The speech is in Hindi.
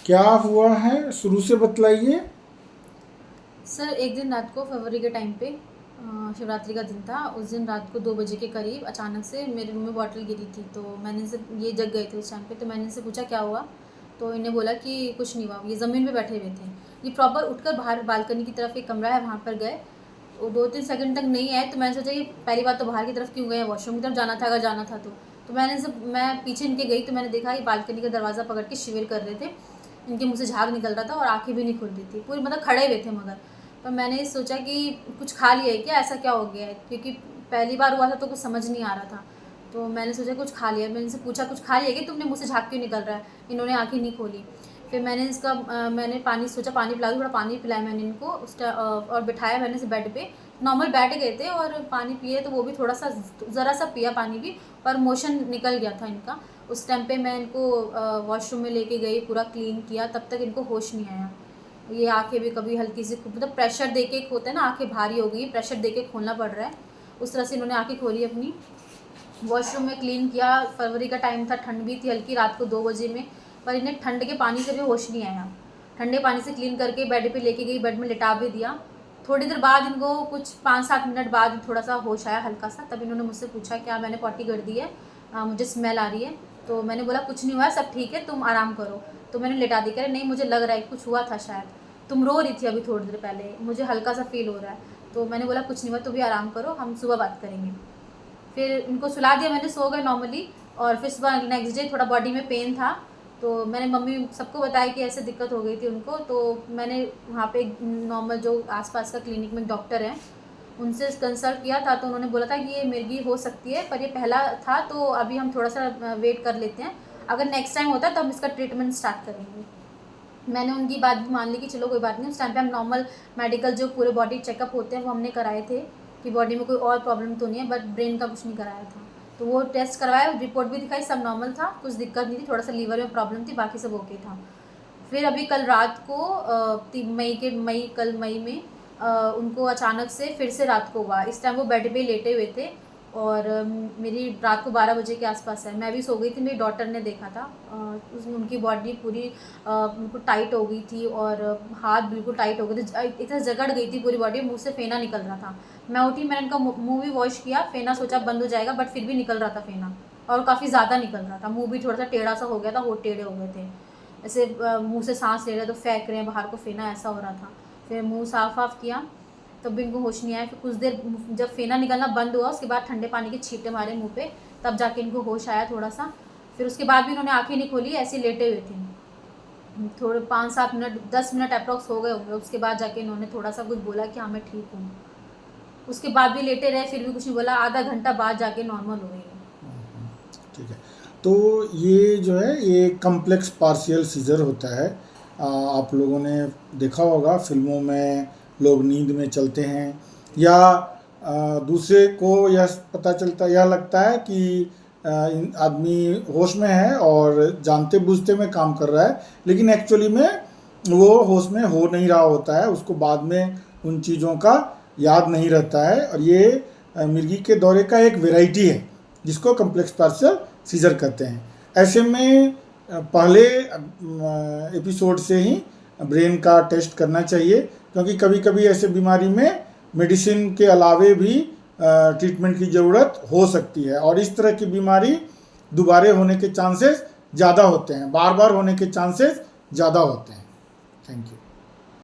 क्या हुआ है, शुरू से बतलाइए। सर एक दिन रात को फरवरी के टाइम पे शिवरात्रि का दिन था। उस दिन रात को 2 बजे के करीब अचानक से मेरे रूम में बॉटल गिरी थी। तो मैंने इनसे, ये जग गए थे उस टाइम पे, तो मैंने इनसे पूछा क्या हुआ। तो इन्हें बोला कि कुछ नहीं हुआ। ये ज़मीन पे बैठे हुए थे। ये प्रॉपर उठकर बाहर बालकनी की तरफ एक कमरा है वहाँ पर गए। वो 2-3 सेकंड तक नहीं आए। तो मैंने सोचा ये पहली बात तो बाहर की तरफ क्यों गए, वॉशरूम की तरफ जाना था अगर जाना था तो मैं पीछे इनके गई तो मैंने देखा ये बालकनी का दरवाज़ा पकड़ के शिविर कर रहे थे। इनके मुँह से झाग निकल रहा था और आँखें भी नहीं खुल रही थी, पूरी मतलब खड़े हुए थे मगर। पर मैंने सोचा कि कुछ खा लिया है क्या, ऐसा क्या हो गया है, क्योंकि पहली बार हुआ था तो कुछ समझ नहीं आ रहा था। तो मैंने सोचा कुछ खा लिया। मैंने इनसे पूछा कुछ खा लिया कि तुमने मुँह से झाग क्यों निकल रहा है। इन्होंने आंखें नहीं खोली। फिर मैंने पानी सोचा, पानी पिला दूँ, थोड़ा पानी पिलाया मैंने इनको और बिठाया मैंने इसे बेड पे। नॉर्मल बैठ गए थे और पानी पिए तो वो भी थोड़ा सा, ज़रा सा पिया पानी भी, पर मोशन निकल गया था इनका। उस टाइम पे मैं इनको वॉशरूम में लेके गई, पूरा क्लीन किया, तब तक इनको होश नहीं आया। ये आंखें भी कभी हल्की सी, मतलब प्रेशर दे के होता है ना, आंखें भारी हो गई, प्रेशर दे के खोलना पड़ रहा है, उस तरह से इन्होंने आंखें खोली अपनी। वॉशरूम में क्लीन किया। फरवरी का टाइम था, ठंड भी थी हल्की, रात को 2 बजे में। पर इन्हें ठंड के पानी से भी होश नहीं आया। ठंडे पानी से क्लीन करके बेड पे लेके गई, बेड में लिटा भी दिया। थोड़ी देर बाद इनको, कुछ 5-7 मिनट बाद थोड़ा सा होश आया हल्का सा। तब इन्होंने मुझसे पूछा क्या मैंने पॉटी कर दी है, मुझे स्मेल आ रही है। तो मैंने बोला कुछ नहीं हुआ है, सब ठीक है, तुम आराम करो। तो मैंने लिटा दी। कह रहे नहीं मुझे लग रहा है कुछ हुआ था शायद, तुम रो रही थी अभी थोड़ी देर पहले, मुझे हल्का सा फील हो रहा है। तो मैंने बोला कुछ नहीं हुआ, तुम भी आराम करो, हम सुबह बात करेंगे। फिर इनको सुला दिया मैंने, सो गए नॉर्मली। और फिर सुबह नेक्स्ट डे थोड़ा बॉडी में पेन था। तो मैंने मम्मी सबको बताया कि ऐसे दिक्कत हो गई थी उनको। तो मैंने वहाँ पे नॉर्मल जो आसपास का क्लिनिक में डॉक्टर हैं उनसे कंसल्ट किया था। तो उन्होंने बोला था कि ये मिर्गी हो सकती है, पर ये पहला था तो अभी हम थोड़ा सा वेट कर लेते हैं, अगर नेक्स्ट टाइम होता है तो हम इसका ट्रीटमेंट स्टार्ट करेंगे। मैंने उनकी बात भी मान ली कि चलो कोई बात नहीं। उस टाइम पे हम नॉर्मल मेडिकल जो पूरे बॉडी चेकअप होते हैं वो हमने कराए थे कि बॉडी में कोई और प्रॉब्लम तो नहीं है, बट ब्रेन का कुछ नहीं कराया था। तो वो टेस्ट करवाया, रिपोर्ट भी दिखाई, सब नॉर्मल था, कुछ दिक्कत नहीं थी, थोड़ा सा लीवर में प्रॉब्लम थी, बाकी सब ओके था। फिर अभी कल रात को 3 मई में उनको अचानक से फिर से रात को हुआ। इस टाइम वो बेड पे लेटे हुए थे और मेरी रात को 12 बजे के आसपास है, मैं भी सो गई थी, मेरी डॉटर ने देखा था। उनकी बॉडी पूरी बिल्कुल टाइट हो गई थी और हाथ बिल्कुल टाइट हो गए थे, इतना जकड़ गई थी पूरी बॉडी, मुँह से फेना निकल रहा था। मैं उठी, मैंने उनका मुँह भी वॉश किया, फेना सोचा बंद हो जाएगा, बट फिर भी निकल रहा था फेना, और काफ़ी ज़्यादा निकल रहा था। मुँह भी थोड़ा सा टेढ़ा सा हो गया था, होठ टेढ़े हो गए थे, ऐसे मुँह से सांस ले रहे तो फेंक रहे हैं बाहर को फेना, ऐसा हो रहा था। फिर मुँह साफ वाफ किया तब भी इनको होश नहीं आया। फिर कुछ देर जब फेना निकलना बंद हुआ उसके बाद ठंडे पानी के छींटे मारे मुँह पे, तब जाके इनको होश आया थोड़ा सा। फिर उसके बाद भी इन्होंने आंखें नहीं खोली, ऐसे लेटे हुए थे। थोड़े 5-7 मिनट, 10 मिनट अप्रॉक्स हो गए होंगे, उसके बाद जाके इन्होंने थोड़ा सा कुछ बोला कि हाँ मैं ठीक हूँ। उसके बाद भी लेटे रहे, फिर भी कुछ नहीं बोला, आधा घंटा बाद जाके नॉर्मल हो गई है। ठीक है। तो ये जो है ये कम्प्लेक्स पार्शियल सीजर होता है। आप लोगों ने देखा होगा फिल्मों में, लोग नींद में चलते हैं या दूसरे को यह पता चलता, यह लगता है कि आदमी होश में है और जानते बूझते में काम कर रहा है, लेकिन एक्चुअली में वो होश में हो नहीं रहा होता है, उसको बाद में उन चीज़ों का याद नहीं रहता है। और ये मिर्गी के दौरे का एक वैरायटी है जिसको कम्प्लेक्स पार्शियल सीजर कहते हैं। ऐसे में पहले एपिसोड से ही ब्रेन का टेस्ट करना चाहिए, क्योंकि कभी कभी ऐसे बीमारी में मेडिसिन के अलावे भी ट्रीटमेंट की ज़रूरत हो सकती है, और इस तरह की बीमारी दोबारा होने के चांसेस ज़्यादा होते हैं, बार बार होने के चांसेस ज़्यादा होते हैं। Thank you.